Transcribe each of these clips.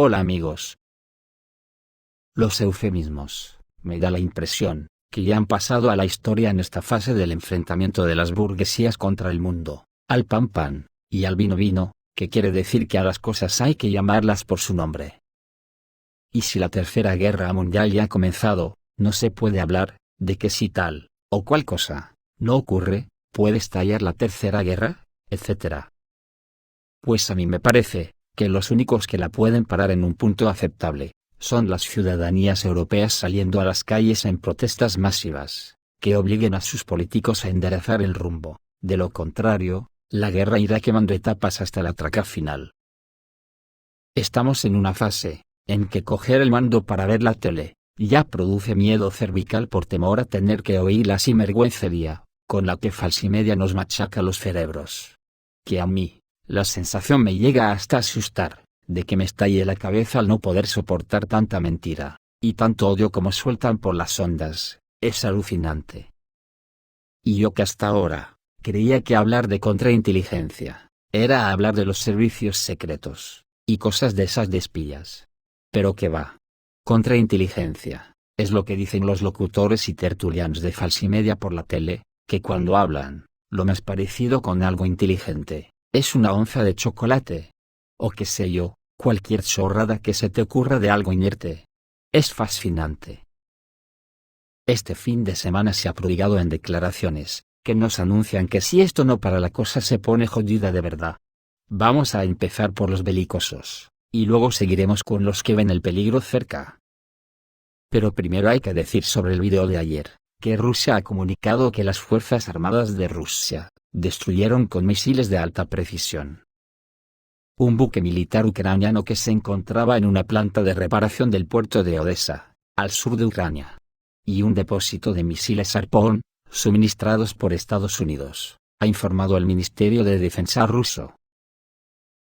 Hola amigos. Los eufemismos, me da la impresión, que ya han pasado a la historia en esta fase del enfrentamiento de las burguesías contra el mundo, al pan pan, y al vino vino, que quiere decir que a las cosas hay que llamarlas por su nombre. Y si la Tercera Guerra Mundial ya ha comenzado, no se puede hablar, de que si tal, o cual cosa, no ocurre, puede estallar la Tercera Guerra, etc. Pues a mí me parece, que los únicos que la pueden parar en un punto aceptable, son las ciudadanías europeas saliendo a las calles en protestas masivas, que obliguen a sus políticos a enderezar el rumbo. De lo contrario, la guerra irá quemando etapas hasta el atracar final. Estamos en una fase, en que coger el mando para ver la tele, ya produce miedo cervical por temor a tener que oír la sinvergüencería, con la que Falsimedia nos machaca los cerebros. Que a mí, la sensación me llega hasta asustar, de que me estalle la cabeza al no poder soportar tanta mentira, y tanto odio como sueltan por las ondas, es alucinante. Y yo que hasta ahora, creía que hablar de contrainteligencia, era hablar de los servicios secretos, y cosas de esas de espías. Pero qué va. Contrainteligencia, es lo que dicen los locutores y tertulianos de Falsimedia por la tele, que cuando hablan, lo más parecido con algo inteligente, es una onza de chocolate. O qué sé yo, cualquier chorrada que se te ocurra de algo inerte. Es fascinante. Este fin de semana se ha prodigado en declaraciones, que nos anuncian que si esto no para la cosa se pone jodida de verdad. Vamos a empezar por los belicosos, y luego seguiremos con los que ven el peligro cerca. Pero primero hay que decir sobre el video de ayer, que Rusia ha comunicado que las Fuerzas Armadas de Rusia, destruyeron con misiles de alta precisión un buque militar ucraniano que se encontraba en una planta de reparación del puerto de Odessa, al sur de Ucrania, y un depósito de misiles Harpoon, suministrados por Estados Unidos, ha informado el Ministerio de Defensa ruso.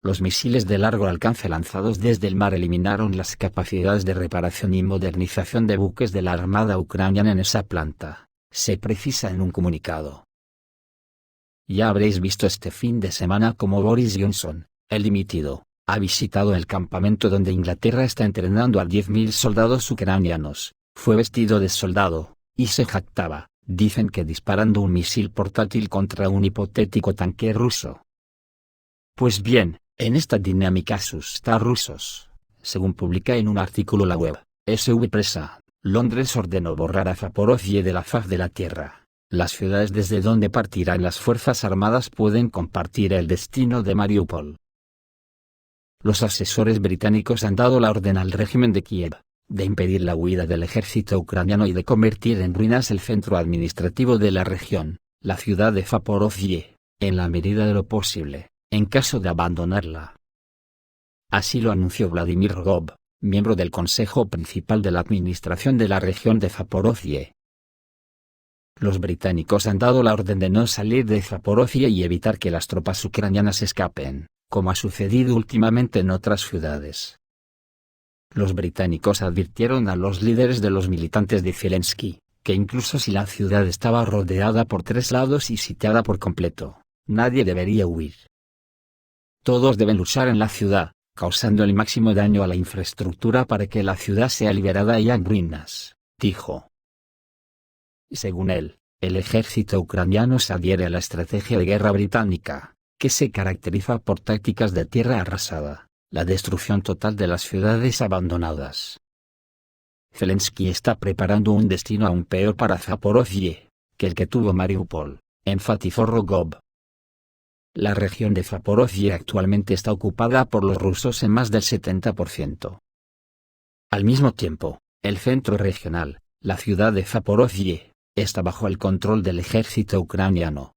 Los misiles de largo alcance lanzados desde el mar eliminaron las capacidades de reparación y modernización de buques de la Armada ucraniana en esa planta, se precisa en un comunicado. Ya habréis visto este fin de semana cómo Boris Johnson, el dimitido, ha visitado el campamento donde Inglaterra está entrenando a 10.000 soldados ucranianos, fue vestido de soldado, y se jactaba, dicen que disparando un misil portátil contra un hipotético tanque ruso. Pues bien, en esta dinámica asusta a rusos, según publica en un artículo la web, SV Presa, Londres ordenó borrar a Zaporozhye de la faz de la tierra. Las ciudades desde donde partirán las Fuerzas Armadas pueden compartir el destino de Mariupol. Los asesores británicos han dado la orden al régimen de Kiev, de impedir la huida del ejército ucraniano y de convertir en ruinas el centro administrativo de la región, la ciudad de Zaporozhye, en la medida de lo posible, en caso de abandonarla. Así lo anunció Vladimir Rogov, miembro del Consejo Principal de la Administración de la región de Zaporozhye. Los británicos han dado la orden de no salir de Zaporozhye y evitar que las tropas ucranianas escapen, como ha sucedido últimamente en otras ciudades. Los británicos advirtieron a los líderes de los militantes de Zelensky, que incluso si la ciudad estaba rodeada por 3 lados y sitiada por completo, nadie debería huir. Todos deben luchar en la ciudad, causando el máximo daño a la infraestructura para que la ciudad sea liberada y en ruinas, dijo. Según él, el ejército ucraniano se adhiere a la estrategia de guerra británica, que se caracteriza por tácticas de tierra arrasada, la destrucción total de las ciudades abandonadas. Zelensky está preparando un destino aún peor para Zaporozhye, que el que tuvo Mariupol, enfatizó Rogov. La región de Zaporozhye actualmente está ocupada por los rusos en más del 70%. Al mismo tiempo, el centro regional, la ciudad de Zaporozhye, está bajo el control del ejército ucraniano.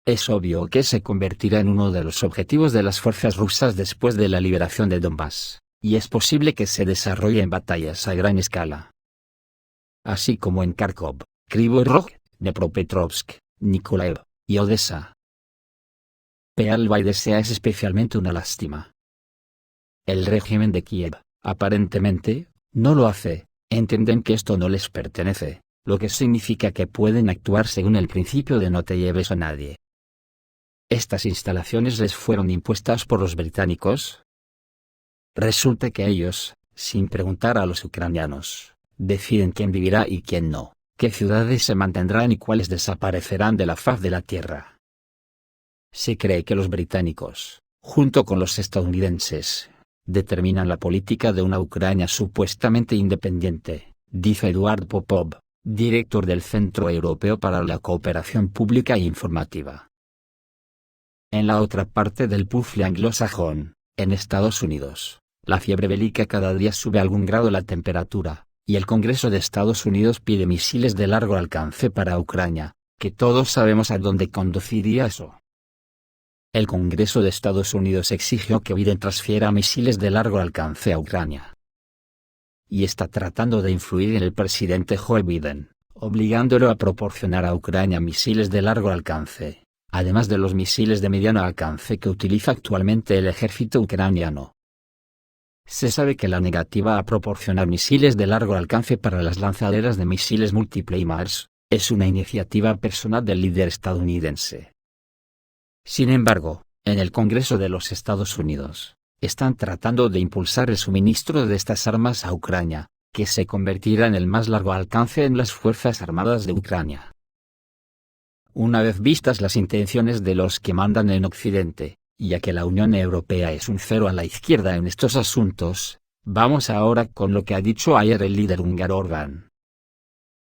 Es obvio que se convertirá en uno de los objetivos de las fuerzas rusas después de la liberación de Donbass, y es posible que se desarrolle en batallas a gran escala. Así como en Kharkov, Kryvyi Rog, Dnepropetrovsk, Nikolaev, y Odessa. Pearl Vaidesea es especialmente una lástima. El régimen de Kiev, aparentemente, no lo hace, entienden que esto no les pertenece, lo que significa que pueden actuar según el principio de no te lleves a nadie. Estas instalaciones les fueron impuestas por los británicos. Resulta que ellos, sin preguntar a los ucranianos, deciden quién vivirá y quién no, qué ciudades se mantendrán y cuáles desaparecerán de la faz de la tierra. Se cree que los británicos, junto con los estadounidenses, determinan la política de una Ucrania supuestamente independiente, dice Eduard Popov, director del Centro Europeo para la Cooperación Pública e Informativa. En la otra parte del puzzle anglosajón, en Estados Unidos, la fiebre bélica cada día sube algún grado la temperatura, y el Congreso de Estados Unidos pide misiles de largo alcance para Ucrania, que todos sabemos a dónde conduciría eso. El Congreso de Estados Unidos exigió que Biden transfiera misiles de largo alcance a Ucrania. Y está tratando de influir en el presidente Joe Biden, obligándolo a proporcionar a Ucrania misiles de largo alcance, además de los misiles de mediano alcance que utiliza actualmente el ejército ucraniano. Se sabe que la negativa a proporcionar misiles de largo alcance para las lanzaderas de misiles múltiple HIMARS, es una iniciativa personal del líder estadounidense. Sin embargo, en el Congreso de los Estados Unidos, están tratando de impulsar el suministro de estas armas a Ucrania, que se convertirá en el más largo alcance en las Fuerzas Armadas de Ucrania. Una vez vistas las intenciones de los que mandan en Occidente, ya que la Unión Europea es un cero a la izquierda en estos asuntos, vamos ahora con lo que ha dicho ayer el líder húngaro Orbán.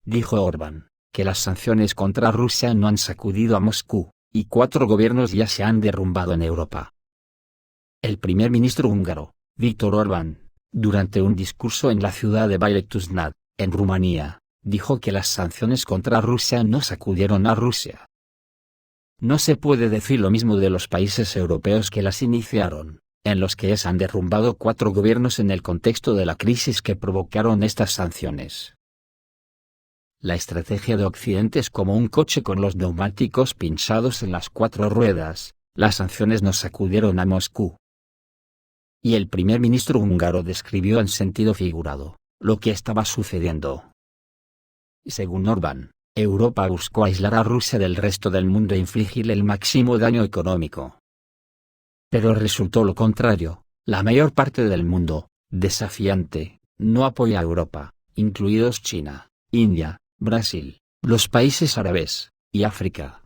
Dijo Orbán, que las sanciones contra Rusia no han sacudido a Moscú, y 4 gobiernos ya se han derrumbado en Europa. El primer ministro húngaro, Viktor Orbán, durante un discurso en la ciudad de Bály-Tuznád, en Rumanía, dijo que las sanciones contra Rusia no sacudieron a Rusia. No se puede decir lo mismo de los países europeos que las iniciaron, en los que ya se han derrumbado 4 gobiernos en el contexto de la crisis que provocaron estas sanciones. La estrategia de Occidente es como un coche con los neumáticos pinchados en las 4 ruedas, las sanciones no sacudieron a Moscú. Y el primer ministro húngaro describió en sentido figurado lo que estaba sucediendo. Según Orbán, Europa buscó aislar a Rusia del resto del mundo e infligirle el máximo daño económico. Pero resultó lo contrario, la mayor parte del mundo, desafiante, no apoya a Europa, incluidos China, India, Brasil, los países árabes, y África.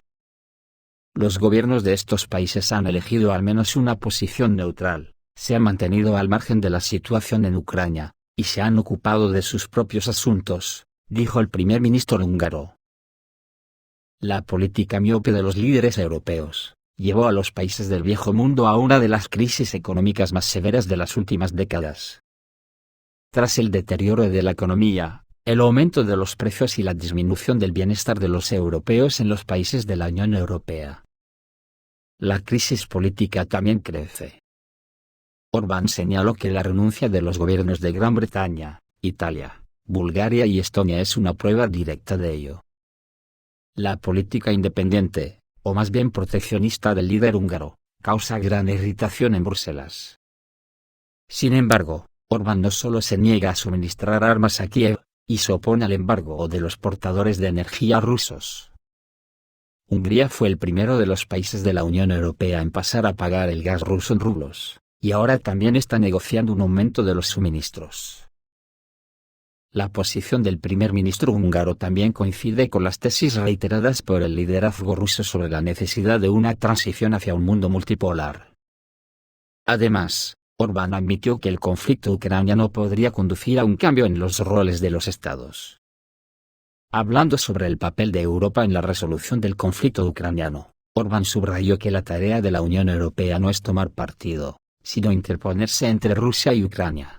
Los gobiernos de estos países han elegido al menos una posición neutral, se han mantenido al margen de la situación en Ucrania, y se han ocupado de sus propios asuntos, dijo el primer ministro húngaro. La política miope de los líderes europeos llevó a los países del viejo mundo a una de las crisis económicas más severas de las últimas décadas. Tras el deterioro de la economía, el aumento de los precios y la disminución del bienestar de los europeos en los países de la Unión Europea, la crisis política también crece. Orbán señaló que la renuncia de los gobiernos de Gran Bretaña, Italia, Bulgaria y Estonia es una prueba directa de ello. La política independiente, o más bien proteccionista del líder húngaro, causa gran irritación en Bruselas. Sin embargo, Orbán no solo se niega a suministrar armas a Kiev, y se opone al embargo de los portadores de energía rusos. Hungría fue el primero de los países de la Unión Europea en pasar a pagar el gas ruso en rublos, y ahora también está negociando un aumento de los suministros. La posición del primer ministro húngaro también coincide con las tesis reiteradas por el liderazgo ruso sobre la necesidad de una transición hacia un mundo multipolar. Además, Orbán admitió que el conflicto ucraniano podría conducir a un cambio en los roles de los estados. Hablando sobre el papel de Europa en la resolución del conflicto ucraniano, Orbán subrayó que la tarea de la Unión Europea no es tomar partido, sino interponerse entre Rusia y Ucrania.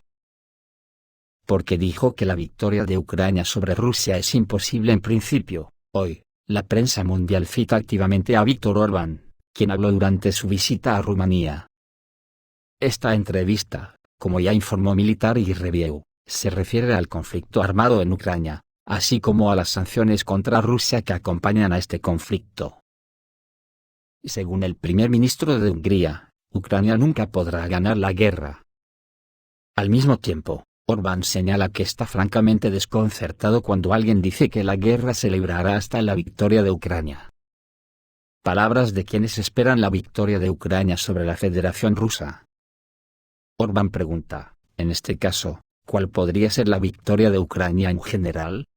Porque dijo que la victoria de Ucrania sobre Rusia es imposible en principio. Hoy, la prensa mundial cita activamente a Viktor Orbán, quien habló durante su visita a Rumanía. Esta entrevista, como ya informó Military Review, se refiere al conflicto armado en Ucrania, así como a las sanciones contra Rusia que acompañan a este conflicto. Según el primer ministro de Hungría, Ucrania nunca podrá ganar la guerra. Al mismo tiempo, Orbán señala que está francamente desconcertado cuando alguien dice que la guerra se librará hasta la victoria de Ucrania. Palabras de quienes esperan la victoria de Ucrania sobre la Federación Rusa. Orbán pregunta, en este caso, ¿cuál podría ser la victoria de Ucrania en general?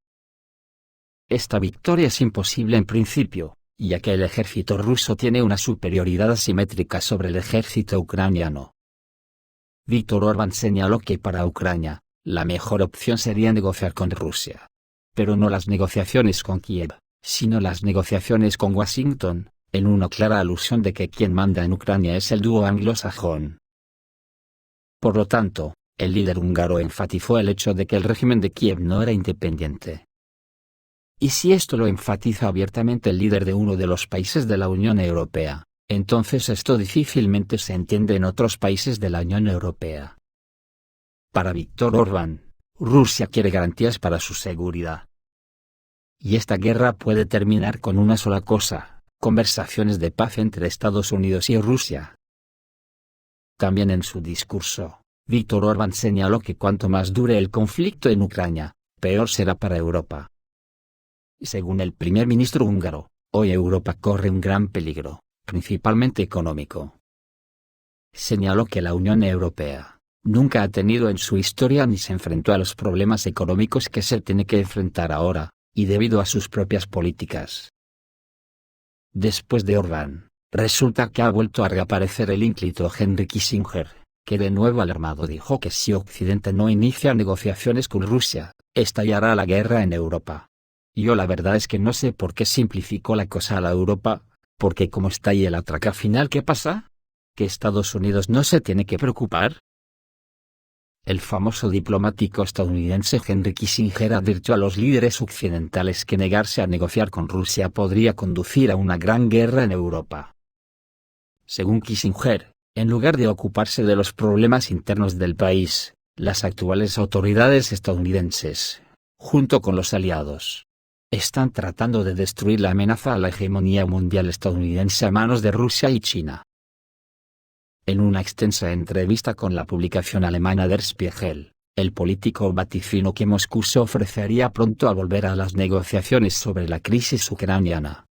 Esta victoria es imposible en principio, ya que el ejército ruso tiene una superioridad asimétrica sobre el ejército ucraniano. Víctor Orbán señaló que para Ucrania, la mejor opción sería negociar con Rusia. Pero no las negociaciones con Kiev, sino las negociaciones con Washington, en una clara alusión de que quien manda en Ucrania es el dúo anglosajón. Por lo tanto, el líder húngaro enfatizó el hecho de que el régimen de Kiev no era independiente. Y si esto lo enfatiza abiertamente el líder de uno de los países de la Unión Europea, entonces esto difícilmente se entiende en otros países de la Unión Europea. Para Víctor Orbán, Rusia quiere garantías para su seguridad. Y esta guerra puede terminar con una sola cosa: conversaciones de paz entre Estados Unidos y Rusia. También en su discurso, Víctor Orbán señaló que cuanto más dure el conflicto en Ucrania, peor será para Europa. Según el primer ministro húngaro, hoy Europa corre un gran peligro, principalmente económico. Señaló que la Unión Europea nunca ha tenido en su historia ni se enfrentó a los problemas económicos que se tiene que enfrentar ahora, y debido a sus propias políticas. Después de Orbán, resulta que ha vuelto a reaparecer el ínclito Henry Kissinger, que de nuevo alarmado dijo que si Occidente no inicia negociaciones con Rusia, estallará la guerra en Europa. Yo la verdad es que no sé por qué simplificó la cosa a la Europa, porque como está ahí el atraca final, ¿qué pasa? ¿Que Estados Unidos no se tiene que preocupar? El famoso diplomático estadounidense Henry Kissinger advirtió a los líderes occidentales que negarse a negociar con Rusia podría conducir a una gran guerra en Europa. Según Kissinger, en lugar de ocuparse de los problemas internos del país, las actuales autoridades estadounidenses, junto con los aliados, están tratando de destruir la amenaza a la hegemonía mundial estadounidense a manos de Rusia y China. En una extensa entrevista con la publicación alemana Der Spiegel, el político vaticinó que Moscú se ofrecería pronto a volver a las negociaciones sobre la crisis ucraniana.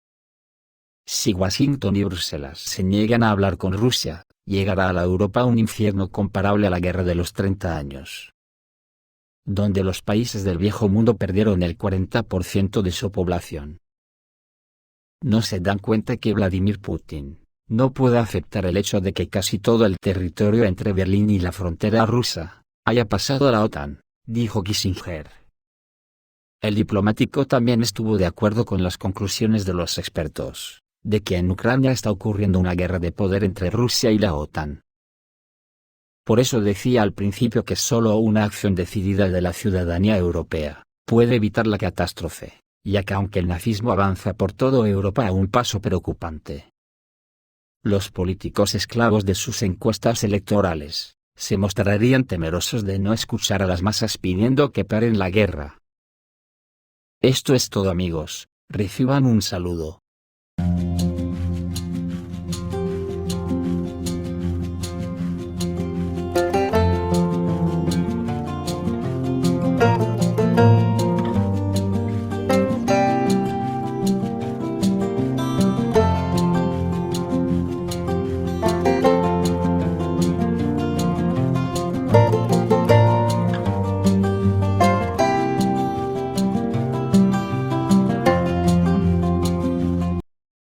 Si Washington y Bruselas se niegan a hablar con Rusia, llegará a la Europa un infierno comparable a la Guerra de los 30 años, donde los países del viejo mundo perdieron el 40% de su población. ¿No se dan cuenta que Vladimir Putin no puede aceptar el hecho de que casi todo el territorio entre Berlín y la frontera rusa haya pasado a la OTAN?, dijo Kissinger. El diplomático también estuvo de acuerdo con las conclusiones de los expertos, de que en Ucrania está ocurriendo una guerra de poder entre Rusia y la OTAN. Por eso decía al principio que solo una acción decidida de la ciudadanía europea puede evitar la catástrofe, ya que aunque el nazismo avanza por toda Europa a un paso preocupante, los políticos esclavos de sus encuestas electorales se mostrarían temerosos de no escuchar a las masas pidiendo que paren la guerra. Esto es todo, amigos, reciban un saludo.